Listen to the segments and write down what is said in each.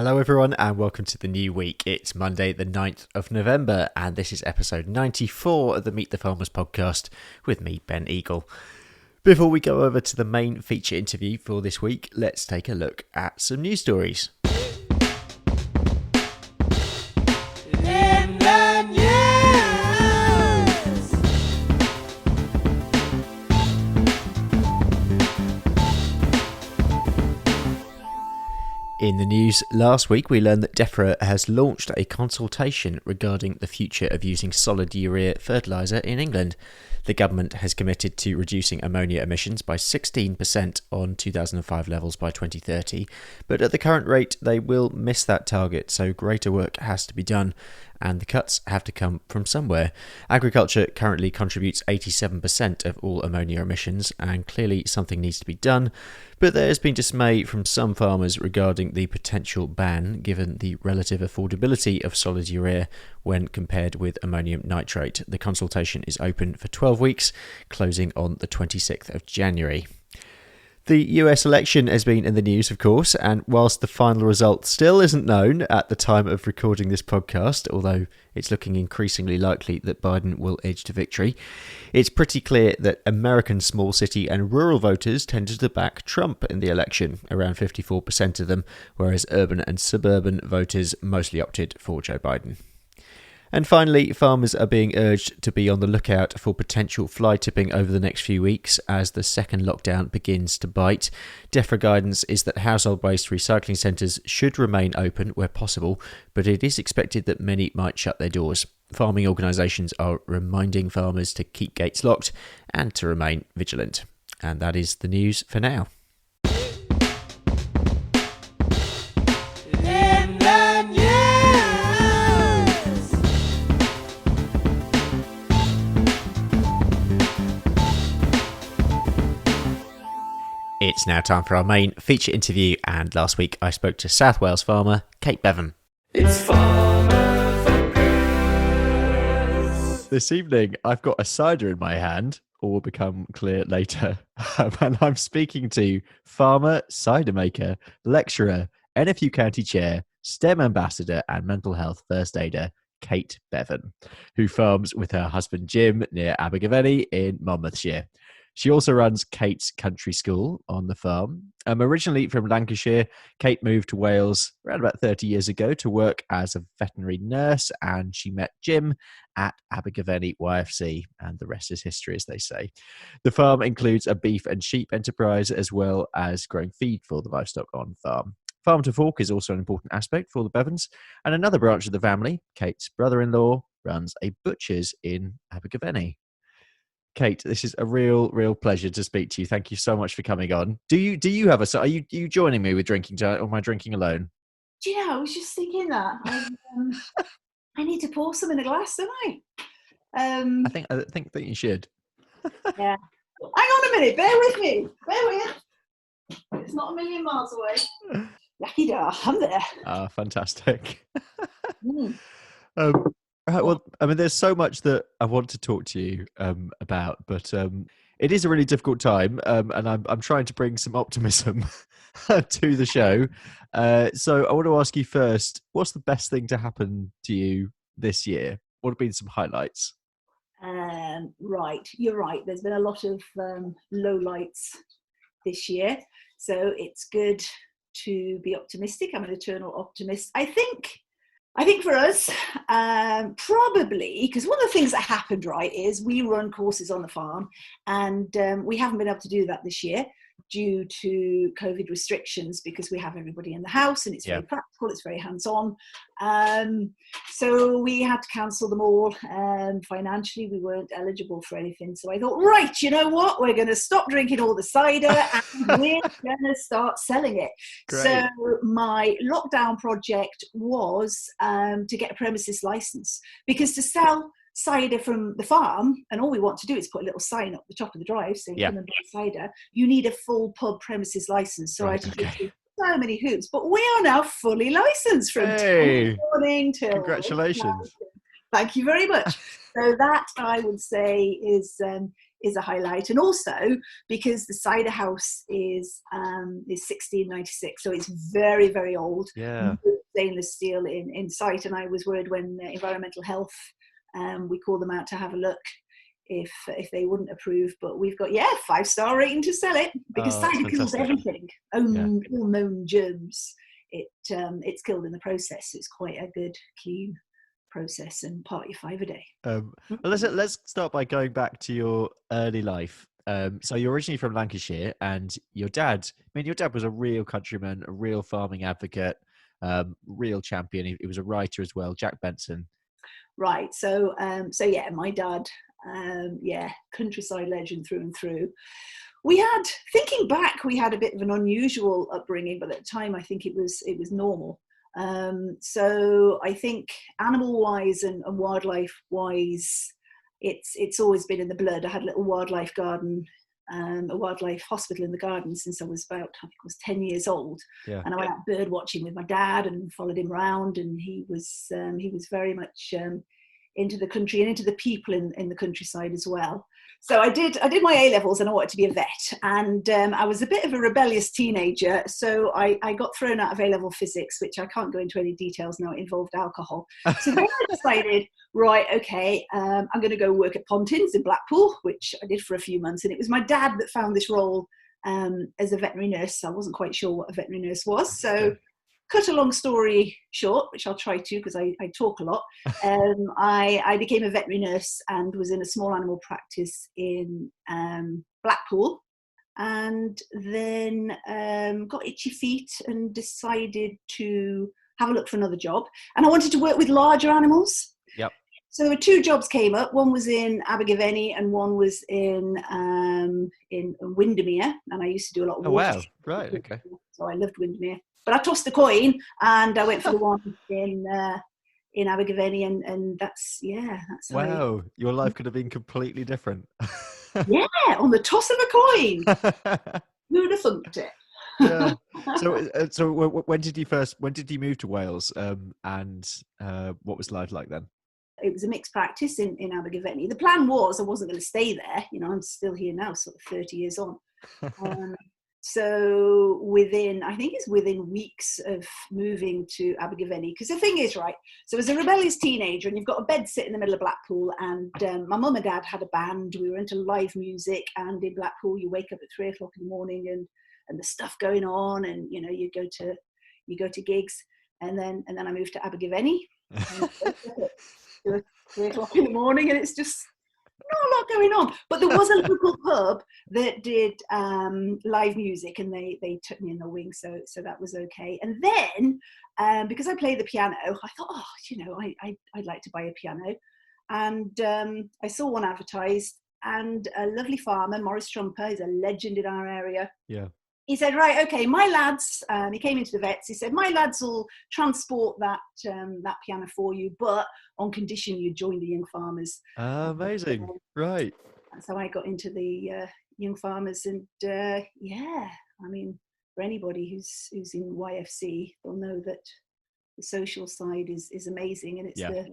Hello everyone and welcome to the new week. It's Monday the 9th of November and this is episode 94 of the Meet the Farmers podcast with me, Ben Eagle. Before we go over to the main feature interview for this week, let's take a look at some news stories. In the news last week, we learned that DEFRA has launched a consultation regarding the future of using solid urea fertiliser in England. The government has committed to reducing ammonia emissions by 16% on 2005 levels by 2030, but at the current rate they will miss that target, so greater work has to be done, and the cuts have to come from somewhere. Agriculture currently contributes 87% of all ammonia emissions, and clearly something needs to be done, but there has been dismay from some farmers regarding the potential ban, given the relative affordability of solid urea when compared with ammonium nitrate. The consultation is open for 12 weeks, closing on the 26th of January. The US election has been in the news, of course, and whilst the final result still isn't known at the time of recording this podcast, although it's looking increasingly likely that Biden will edge to victory, it's pretty clear that American small city and rural voters tended to back Trump in the election, around 54% of them, whereas urban and suburban voters mostly opted for Joe Biden. And finally, farmers are being urged to be on the lookout for potential fly tipping over the next few weeks as the second lockdown begins to bite. DEFRA guidance is that household waste recycling centres should remain open where possible, but it is expected that many might shut their doors. Farming organisations are reminding farmers to keep gates locked and to remain vigilant. And that is the news for now. It's now time for our main feature interview, and last week I spoke to South Wales farmer Kate Beavan. It's Farmer Focus. This evening I've got a cider in my hand, all will become clear later, and I'm speaking to farmer, cider maker, lecturer, NFU County Chair, STEM Ambassador and mental health first aider Kate Beavan, who farms with her husband Jim near Abergavenny in Monmouthshire. She also runs Kate's Country School on the farm. Originally from Lancashire, Kate moved to Wales around about 30 years ago to work as a veterinary nurse, and she met Jim at Abergavenny YFC, and the rest is history, as they say. The farm includes a beef and sheep enterprise, as well as growing feed for the livestock on farm. Farm to fork is also an important aspect for the Beavans, and another branch of the family, Kate's brother-in-law, runs a butcher's in Abergavenny. Kate, this is a real pleasure to speak to you. Thank you so much for coming on. Do you have are you joining me with drinking tonight, or am I drinking alone? Do you know, I was just thinking that I need to pour some in a glass, don't I? I think that you should. Yeah. Hang on a minute. Bear with me. It's not a million miles away. Lucky da, I'm there. Ah, fantastic. Well, I mean, there's so much that I want to talk to you about, but it is a really difficult time, and I'm trying to bring some optimism to the show. So I want to ask you first, what's the best thing to happen to you this year? What have been some highlights? Right, you're right. There's been a lot of lowlights this year, so it's good to be optimistic. I'm an eternal optimist. I think for us, probably, because one of the things that happened, right, is we run courses on the farm, and we haven't been able to do that this year due to COVID restrictions, because we have everybody in the house and it's very practical, it's very hands-on. So we had to cancel them all. Financially, we weren't eligible for anything. So I thought, right, you know what? We're going to stop drinking all the cider and we're going to start selling it. Great. So my lockdown project was to get a premises license, because to sell cider from the farm, and all we want to do is put a little sign up the top of the drive saying come and buy cider, you need a full pub premises license. So I had to go through so many hoops, but we are now fully licensed from 10 morning till congratulations. Thank you very much. So that, I would say, is a highlight, and also because the cider house is 1696, so it's very, very old. stainless steel in sight. And I was worried when environmental health, we called them out to have a look if they wouldn't approve. But we've got 5-star rating to sell it, because cider kills everything, all known germs. It's killed in the process. It's quite a good, clean process, and party 5 a day. Well, let's start by going back to your early life. So you're originally from Lancashire, and your dad was a real countryman, a real farming advocate, real champion. He was a writer as well, Jack Benson. Right. So my dad, countryside legend through and through. Thinking back, we had a bit of an unusual upbringing, but at the time I think it was normal. So I think animal-wise and wildlife-wise, it's always been in the blood. I had a little wildlife garden, a wildlife hospital in the garden since I was 10 years old. Yeah. And I went out bird watching with my dad and followed him around, and he was very much into the country and into the people in the countryside as well. So I did my A-levels, and I wanted to be a vet. And I was a bit of a rebellious teenager, so I got thrown out of A-level physics, which I can't go into any details now. It involved alcohol. So then I decided, right, okay, I'm going to go work at Pontins in Blackpool, which I did for a few months. And it was my dad that found this role as a veterinary nurse. I wasn't quite sure what a veterinary nurse was. So cut a long story short, which I'll try to because I talk a lot, I became a veterinary nurse and was in a small animal practice in Blackpool, and then got itchy feet and decided to have a look for another job. And I wanted to work with larger animals. Yep. So there were 2 jobs came up. One was in Abergavenny and one was in Windermere. And I used to do a lot of water. Oh, wow. Right, okay. So I loved Windermere. But I tossed the coin and I went for the one in Abergavenny, and that's wow, your life could have been completely different. Yeah, on the toss of a coin. Who would have thunk it? Yeah. So when did you move to Wales, and what was life like then? It was a mixed practice in Abergavenny. The plan was I wasn't going to stay there. I'm still here now, sort of 30 years on. So within weeks of moving to Abergavenny, because the thing is, right, so as a rebellious teenager, and you've got a bed sit in the middle of Blackpool, and my mum and dad had a band. We were into live music, and in Blackpool you wake up at 3 o'clock in the morning and the stuff going on, and you go to gigs, and then I moved to Abergavenny at 3 o'clock in the morning, and it's just not a lot going on. But there was a local pub that did live music, and they took me in the wing, so that was okay. And then because I play the piano, I thought, I'd like to buy a piano. And I saw one advertised, and a lovely farmer, Maurice Trumper, is a legend in our area. Yeah. He said, right, okay, my lads, he came into the vets, he said, my lads will transport that piano for you, but on condition you join the Young Farmers. Amazing. Right. That's how I got into the Young Farmers. And for anybody who's in YFC, they'll know that the social side is amazing, and it's the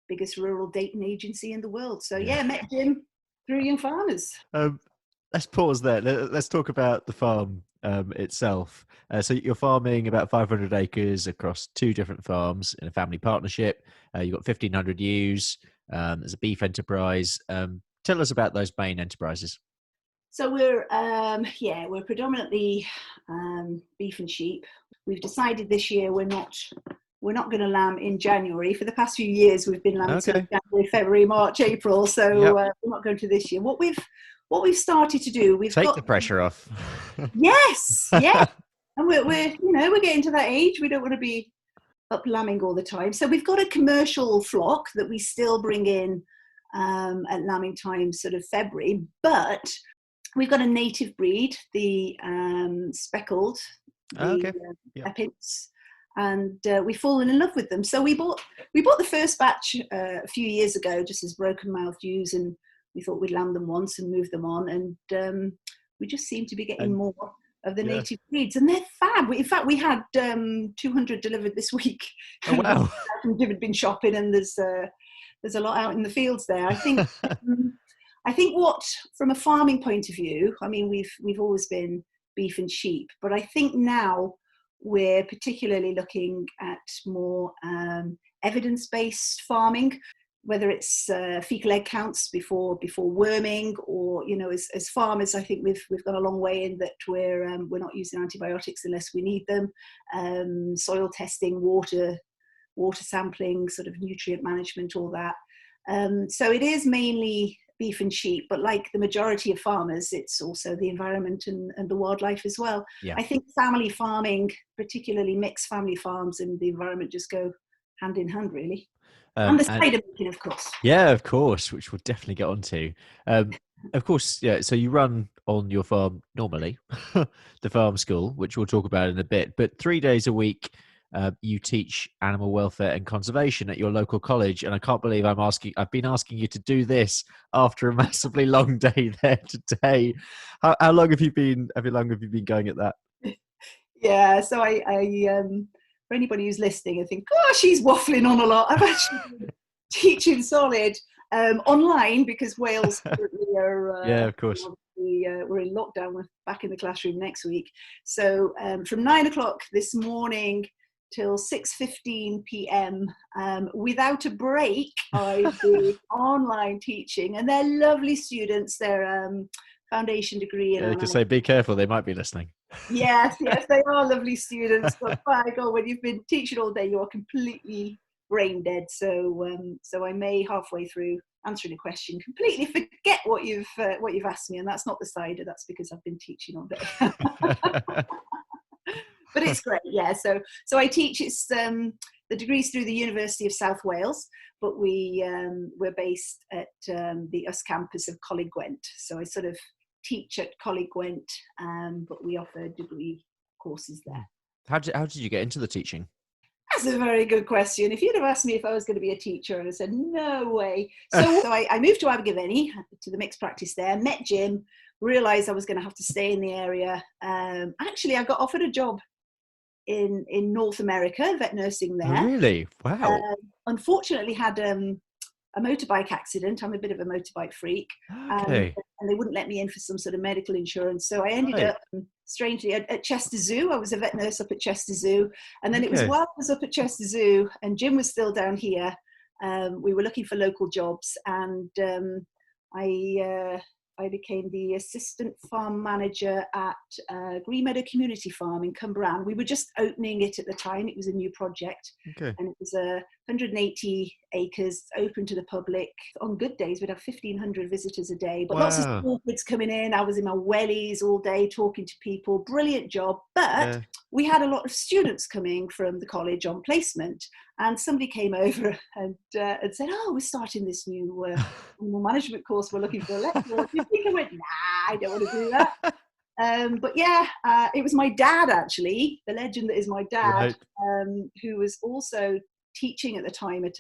biggest rural dating agency in the world. So met Jim through Young Farmers. Let's pause there. Let's talk about the farm itself. So you're farming about 500 acres across 2 different farms in a family partnership. You've got 1,500 ewes. There's a beef enterprise. Tell us about those main enterprises. So we're predominantly beef and sheep. We've decided this year we're not going to lamb in January. For the past few years, we've been lambing in January, February, March, April. So we're not going to this year. What we've started to do, we've take the pressure off. Yes, yeah, and we're getting to that age. We don't want to be up lambing all the time. So we've got a commercial flock that we still bring in at lambing time, sort of February. But we've got a native breed, the speckled, Epits, and we've fallen in love with them. So we bought the first batch a few years ago, just as broken mouthed ewes, and we thought we'd lamb them once and move them on, and we just seem to be getting more of the native breeds, and they're fab. In fact, we had 200 delivered this week. Oh, wow. We've been shopping, and there's a lot out in the fields there. I think what, from a farming point of view, we've always been beef and sheep, but I think now we're particularly looking at more evidence-based farming, whether it's fecal egg counts before worming, or as farmers, I think we've gone a long way in that we're not using antibiotics unless we need them. Soil testing, water sampling, sort of nutrient management, all that. So it is mainly beef and sheep, but like the majority of farmers, it's also the environment and the wildlife as well. Yeah. I think family farming, particularly mixed family farms, and the environment just go hand in hand, really. And the cider making, of course. Yeah, of course, which we'll definitely get onto. Of course, yeah. So you run on your farm normally, the farm school, which we'll talk about in a bit. But 3 days a week, you teach animal welfare and conservation at your local college. And I can't believe I've been asking you to do this after a massively long day there today. How long have you been? How long have you been going at that? Yeah. So I for anybody who's listening and think, oh, she's waffling on a lot, I've actually been teaching solid online, because Wales currently are yeah, of course. we're in lockdown. We're back in the classroom next week. So from 9 o'clock this morning till 6:15 p.m. Without a break, I've been online teaching, and they're lovely students. They're foundation degree. Yeah, they can say, be careful, they might be listening. Yes, they are lovely students. But by God, when you've been teaching all day, you are completely brain dead. So I may halfway through answering a question completely forget what you've asked me, and that's not the cider. That's because I've been teaching all day. But it's great, yeah. So I teach. It's the degree's through the University of South Wales, but we're based at the US campus of Coleg Gwent. So I sort of teach at Coleg Gwent, but we offer degree courses there. How did you get into the teaching? That's a very good question. If you'd have asked me if I was going to be a teacher, I'd have said, no way. So I moved to Abergavenny, to the mixed practice there, met Jim, realised I was going to have to stay in the area. Actually, I got offered a job in North America, vet nursing there. Oh, really? Wow. Unfortunately, had a motorbike accident. I'm a bit of a motorbike freak. Okay. And they wouldn't let me in for some sort of medical insurance. So I ended up, strangely, at Chester Zoo. I was a vet nurse up at Chester Zoo. And then it was while I was up at Chester Zoo and Jim was still down here, we were looking for local jobs. And I became the assistant farm manager at Green Meadow Community Farm in Cumbrain. We were just opening it at the time. It was a new project. Okay. And it was 180 acres, open to the public. On good days, we'd have 1,500 visitors a day. But lots of small kids coming in. I was in my wellies all day talking to people. Brilliant job. But we had a lot of students coming from the college on placement. And somebody came over and said, oh, we're starting this new animal management course. We're looking for a lecturer. I went, nah, I don't want to do that. But yeah, it was my dad, actually, the legend that is my dad, who was also teaching at the time at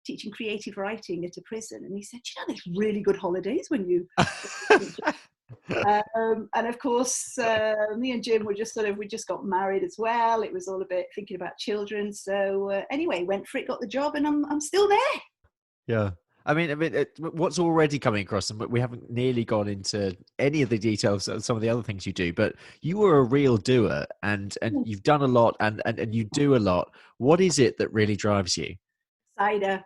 teaching creative writing at a prison. And he said, you know, there's really good holidays when you... and of course, me and Jim were we just got married as well. It was all a bit thinking about children. So anyway, went for it, got the job, and I'm still there. Yeah. I mean, what's already coming across, and we haven't nearly gone into any of the details of some of the other things you do, but you were a real doer, and you've done a lot, and you do a lot. What is it that really drives you? Cider.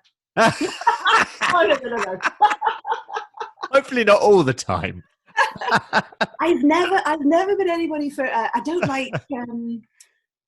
Hopefully not all the time. I've never been anybody for. I don't like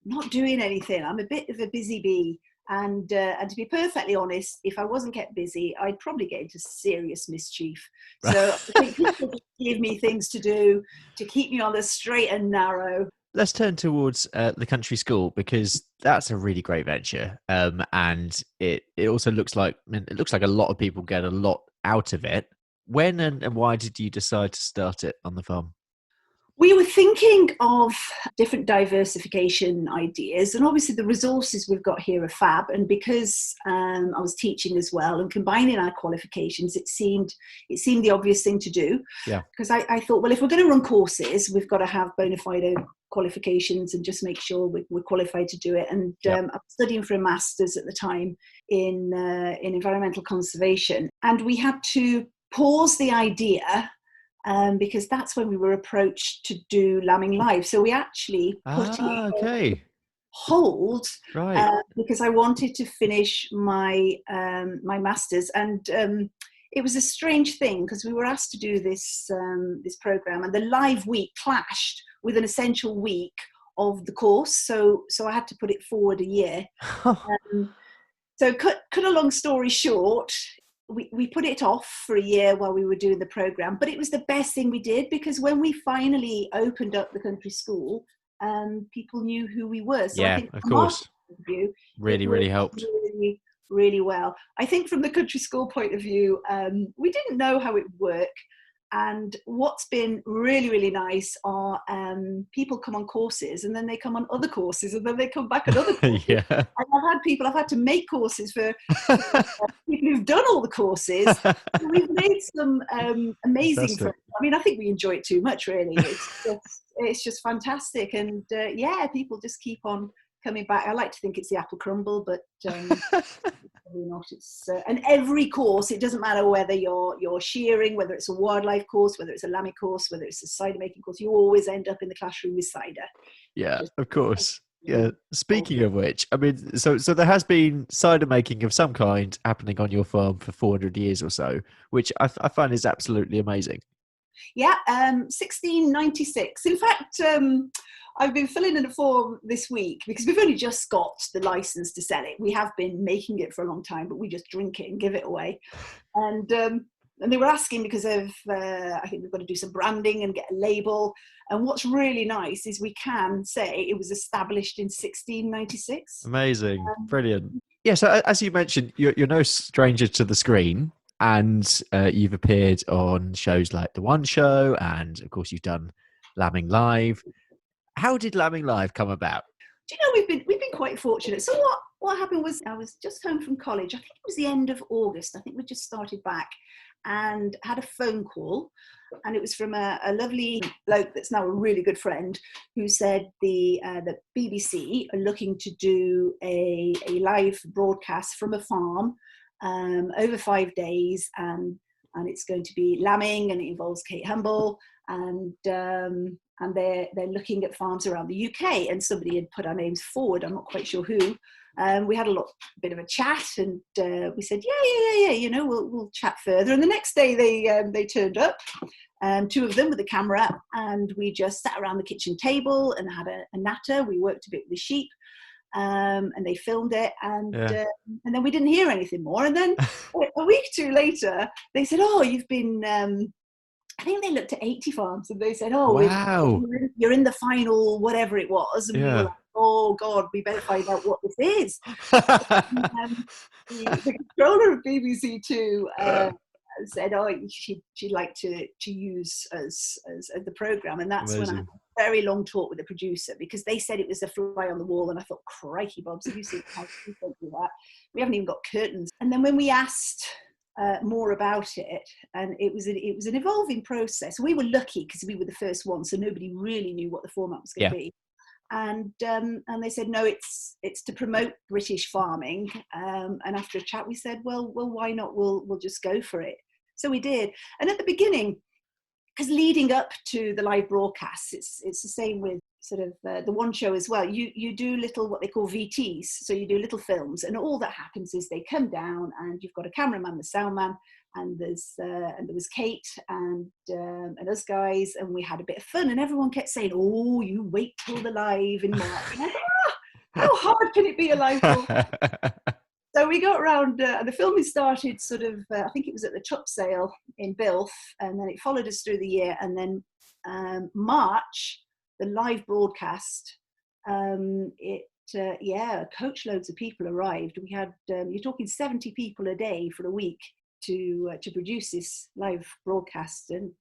not doing anything. I'm a bit of a busy bee. And to be perfectly honest, if I wasn't kept busy, I'd probably get into serious mischief. So I think people just give me things to do to keep me on the straight and narrow. Let's turn towards the country school, because that's a really great venture. And it also looks like a lot of people get a lot out of it. When and why did you decide to start it on the farm? We were thinking of different diversification ideas, and obviously the resources we've got here are fab. And because I was teaching as well and combining our qualifications, it seemed the obvious thing to do. Yeah. Because I thought, well, if we're going to run courses, we've got to have bona fide qualifications and just make sure we're qualified to do it. And I was studying for a master's at the time in environmental conservation, and we had to pause the idea. Because that's when we were approached to do lambing live. So we actually put hold Right. because I wanted to finish my my masters, and it was a strange thing because we were asked to do this program, and the live week clashed with an essential week of the course, so I had to put it forward a year. Um, so cut a long story short, we put it off for a year while we were doing the program, but it was the best thing we did, because when we finally opened up the country school, people knew who we were. So I Yeah, think of from our point course. of view, it Really, really worked helped. really, really well. I think from the country school point of view, we didn't know how it would work. And what's been really, really nice are people come on courses, and then they come on other courses, and then they come back on other courses. Yeah. And I've had to make courses for people who've done all the courses. We've made some amazing Fantastic. friends. I mean, I think we enjoy it too much, really. It's just fantastic. And yeah, people just keep on coming back. I like to think it's the apple crumble, but probably not. It's and every course, it doesn't matter whether you're shearing, whether it's a wildlife course, whether it's a lambing course, whether it's a cider making course, you always end up in the classroom with cider. Yeah, Just, of course. um, Yeah. Speaking of which, I mean, so there has been cider making of some kind happening on your farm for 400 years or so, which I find is absolutely amazing. Yeah, 1696. In fact, I've been filling in a form this week because we've only just got the license to sell it. We have been making it for a long time, but we just drink it and give it away. And they were asking because of, I think we've got to do some branding and get a label. And what's really nice is we can say it was established in 1696. Amazing. Brilliant. Yeah, so as you mentioned, you're no stranger to the screen, and you've appeared on shows like The One Show, and of course you've done Lambing Live. How did Lambing Live come about? Do you know, we've been quite fortunate. So what happened was, I was just home from college. I think it was the end of August. I think we just started back, and had a phone call, and it was from a lovely bloke that's now a really good friend, who said the BBC are looking to do a live broadcast from a farm over 5 days, and it's going to be lambing, and it involves Kate Humble, and they're looking at farms around the UK, and somebody had put our names forward. I'm not quite sure who. We had a bit of a chat, and we said, yeah, you know, we'll chat further. And the next day they turned up, two of them with a camera, and we just sat around the kitchen table and had a natter. We worked a bit with the sheep, and they filmed it, and Yeah. then we didn't hear anything more. And then a week or two later, they said, "Oh, you've been." I think they looked at 80 farms, and they said, "Oh, Wow. you're in the final, whatever it was." And we were Yeah. like, "Oh God, we better find out what this is." The controller of BBC Two said, "Oh, she'd like to use us as the program," and that's when I had Amazing. a very long talk with the producer, because they said it was a fly on the wall, and I thought, "Crikey, Bobs, have you seen how people do that? We haven't even got curtains." And then when we asked more about it, and it was an evolving process. We were lucky because we were the first one, so nobody really knew what the format was going Yeah. to be. And they said, no, it's to promote British farming. And after a chat, we said, well, why not? We'll just go for it. So we did. And at the beginning, because leading up to the live broadcasts, it's the same with sort of the One Show as well. You do little, what they call VTs, so you do little films, and all that happens is they come down, and you've got a cameraman, the sound man, and there was Kate and us guys, and we had a bit of fun, and everyone kept saying, "Oh, you wait till the live in March." And I thought, how hard can it be a live broadcast? So we got around, the filming started sort of, I think it was at the Tup Sale in Bilf, and then it followed us through the year. And then March, the live broadcast, coach loads of people arrived. We had, you're talking 70 people a day for a week to produce this live broadcast. And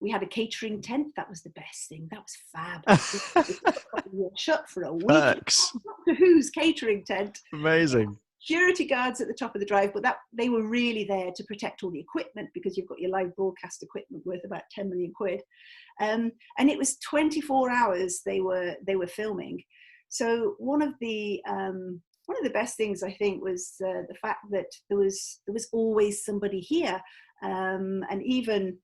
we had a catering tent. That was the best thing. That was fab. We were shut for a week. Perks. Doctor Who's catering tent. Amazing. Security guards at the top of the drive, but that they were really there to protect all the equipment, because you've got your live broadcast equipment worth about 10 million quid, and it was 24 hours they were filming. So one of the best things, I think, was the fact that there was always somebody here, and even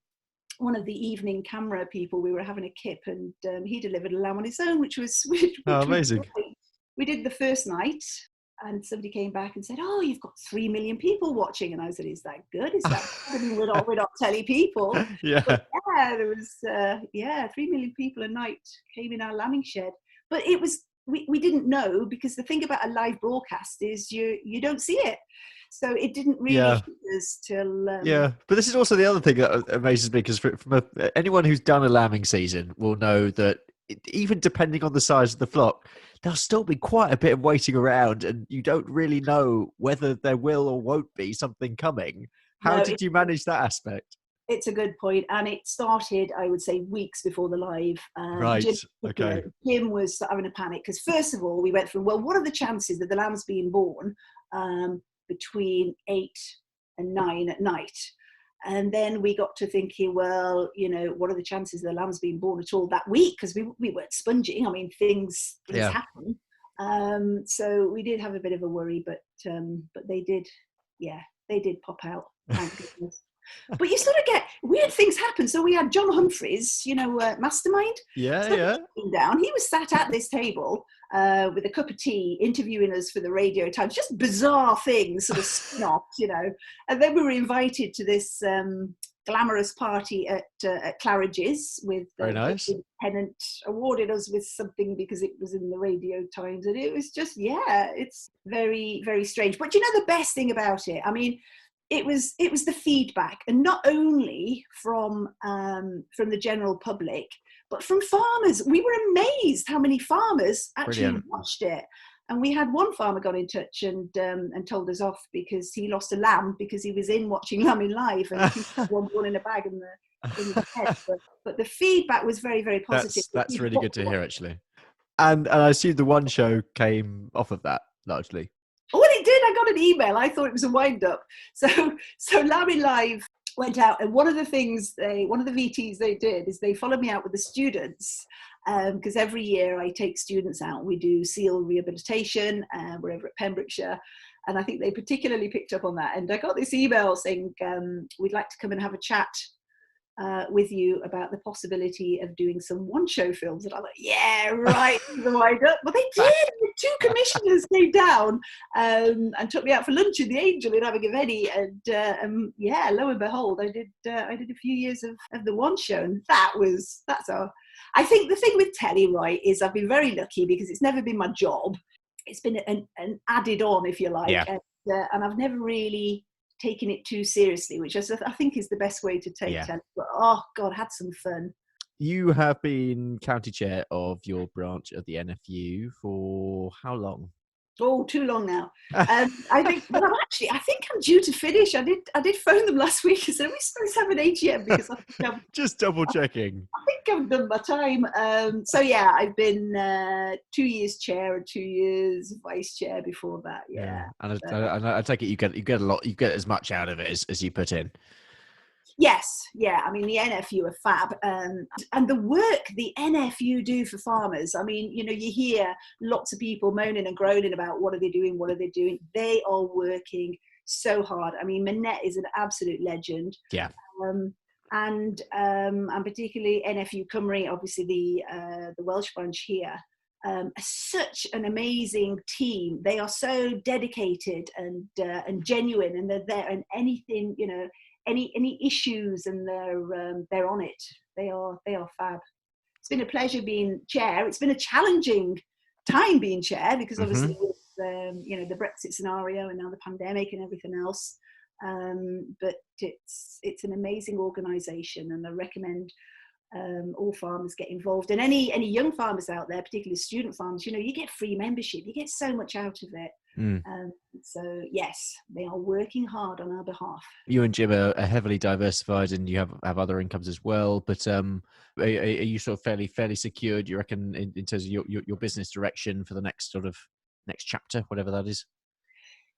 one of the evening camera people, we were having a kip, and he delivered a lamb on his own, which was Oh, amazing. great. we did the first night, and somebody came back and said, "Oh, you've got 3 million people watching." And I said, "Is that good? Is that bad?" I mean, we're not telly people. Yeah. But yeah, there was 3 million people a night came in our lambing shed. But it was we didn't know, because the thing about a live broadcast is you don't see it. So it didn't really hit us till... Yeah, but this is also the other thing that amazes me, because anyone who's done a lambing season will know that even depending on the size of the flock, there'll still be quite a bit of waiting around, and you don't really know whether there will or won't be something coming. How did you manage that aspect? It's a good point, and it started, I would say, weeks before the live. Right. Okay. Jim was having a panic, because first of all, we went from, well, what are the chances that the lamb's being born between 8 and 9 at night? And then we got to thinking, well, what are the chances the lamb's being born at all that week? Because we weren't sponging. I mean, things happen. So we did have a bit of a worry, but they did pop out. Thank goodness. But you sort of get weird things happen. So we had John Humphreys, Mastermind. Yeah, so he came down. He was sat at this table with a cup of tea, interviewing us for the Radio Times. Just bizarre things, sort of spin-offs, And then we were invited to this glamorous party at Claridge's with very nice. The Pennant awarded us with something because it was in the Radio Times, and it was just it's very, very strange. But the best thing about it, I mean, it was the feedback, and not only from the general public, but from farmers. We were amazed how many farmers actually watched it. And we had one farmer got in touch and told us off because he lost a lamb because he was in watching Lambing Live, and he had one born in a bag in the head. But the feedback was very, very positive. That's really good to hear, actually. And I assume the one show came off of that largely. Well, it did. I got an email. I thought it was a wind-up. So Lambing Live went out, and one of the VTs they did is they followed me out with the students, because every year I take students out. We do seal rehabilitation. We're over at Pembrokeshire, and I think they particularly picked up on that. And I got this email saying, we'd like to come and have a chat with you about the possibility of doing some one-show films. And I'm like, yeah, right, the wind up. But they did. The 2 commissioners came down and took me out for lunch in the Angel in Abergavenny, and lo and behold, I did a few years of the one show, and I think the thing with telly, right, is I've been very lucky because it's never been my job. It's been an added on, if you like, and I've never really taking it too seriously, which I think is the best way to take telly. But oh God, had some fun. You have been county chair of your branch of the NFU for how long? Oh, too long now. I think I'm due to finish. I did phone them last week and said, are we supposed to have an AGM? Because I think just double checking. I think I've done my time. I've been 2 years chair and 2 years vice chair before that. Yeah. And I take it you get a lot. You get as much out of it as you put in. Yes, yeah. I mean, the NFU are fab, and the work the NFU do for farmers. I mean, you hear lots of people moaning and groaning about what are they doing. They are working so hard. I mean, Manette is an absolute legend. Yeah. And particularly NFU Cymru, obviously the Welsh branch here. Such an amazing team. They are so dedicated and genuine, and they're there. And anything, any issues, and they're on it. They are fab. It's been a pleasure being chair. It's been a challenging time being chair because obviously with the Brexit scenario and now the pandemic and everything else. But it's an amazing organisation, and I recommend all farmers get involved. And any young farmers out there, particularly student farmers, you get free membership. You get so much out of it. So yes, they are working hard on our behalf. You and Jim are heavily diversified, and you have other incomes as well. But are you sort of fairly secured, you reckon, in terms of your business direction for the next chapter, whatever that is?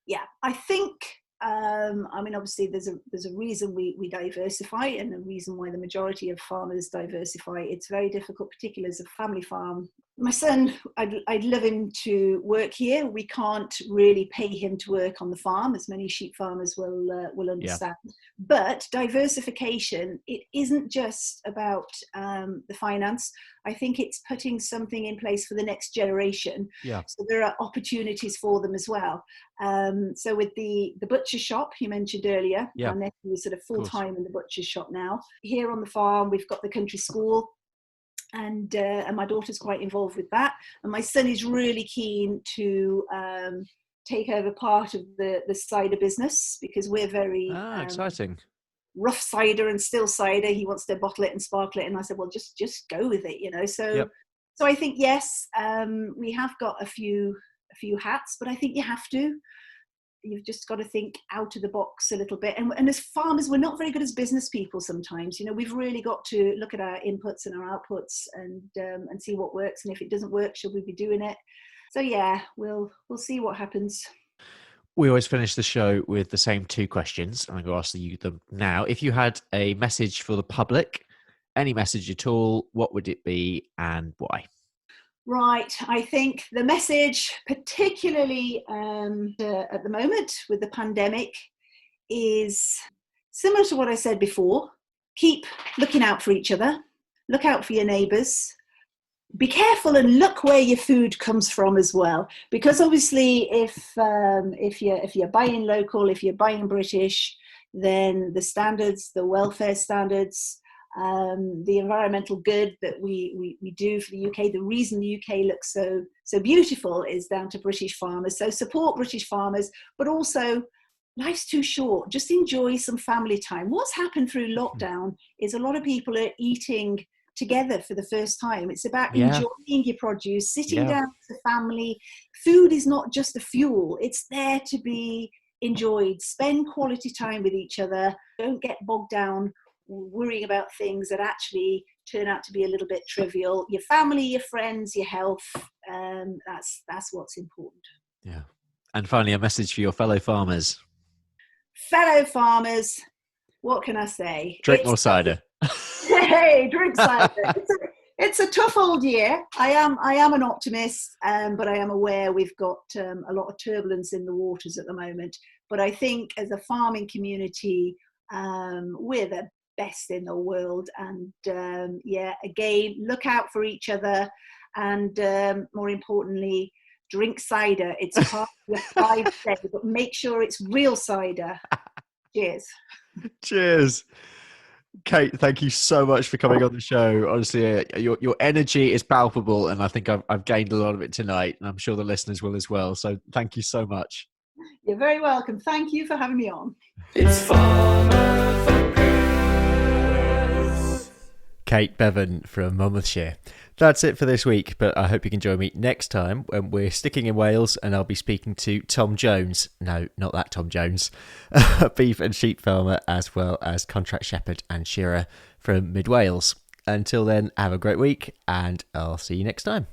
Yeah, I think. I mean, obviously, there's a reason we diversify, and a reason why the majority of farmers diversify. It's very difficult, particularly as a family farm, My son, I'd love him to work here. We can't really pay him to work on the farm, as many sheep farmers will understand. Yeah. But diversification, it isn't just about the finance. I think it's putting something in place for the next generation. Yeah. So there are opportunities for them as well. So with the butcher shop you mentioned earlier, yeah. Our nephew is sort of full-time in the butcher shop now. Here on the farm, we've got the country school. And my daughter's quite involved with that. And my son is really keen to take over part of the cider business, because we're very exciting. Rough cider and still cider. He wants to bottle it and sparkle it. And I said, well, just go with it, you know. So I think, yes, we have got a few hats, but I think you have to. You've just got to think out of the box a little bit. And as farmers, we're not very good as business people sometimes. You know, we've really got to look at our inputs and our outputs and see what works. And if it doesn't work, should we be doing it? So yeah, we'll see what happens. We always finish the show with the same two questions. I'm going to ask you them now. If you had a message for the public, any message at all, what would it be and why? Right, I think the message, particularly at the moment with the pandemic, is similar to what I said before. Keep looking out for each other, look out for your neighbours, be careful and look where your food comes from as well. Because obviously if you're buying local, if you're buying British, then the standards, the welfare standards, the environmental good that we do for the UK, the reason the UK looks so beautiful is down to British farmers. So support British farmers, but also life's too short. Just enjoy some family time. What's happened through lockdown is a lot of people are eating together for the first time. It's about enjoying your produce, sitting down with the family. Food is not just a fuel. It's there to be enjoyed. Spend quality time with each other. Don't get bogged down worrying about things that actually turn out to be a little bit trivial. Your family, your friends, your health, that's what's important. Yeah. And finally, a message for your fellow farmers. Fellow farmers, what can I say? Drink more cider. Hey, drink cider. It's a tough old year. I am an optimist, but I am aware we've got a lot of turbulence in the waters at the moment. But I think as a farming community, we're the best in the world. And again, look out for each other. And more importantly, drink cider. It's part of your 5 day, but make sure it's real cider. Cheers. Cheers. Kate, thank you so much for coming on the show. Honestly, your energy is palpable, and I think I've gained a lot of it tonight, and I'm sure the listeners will as well. So thank you so much. You're very welcome. Thank you for having me on. It's Farmer Focus. Kate Beavan from Monmouthshire. That's it for this week, but I hope you can join me next time when we're sticking in Wales and I'll be speaking to Tom Jones. No, not that Tom Jones. A beef and sheep farmer as well as contract shepherd and shearer from Mid Wales. Until then, have a great week and I'll see you next time.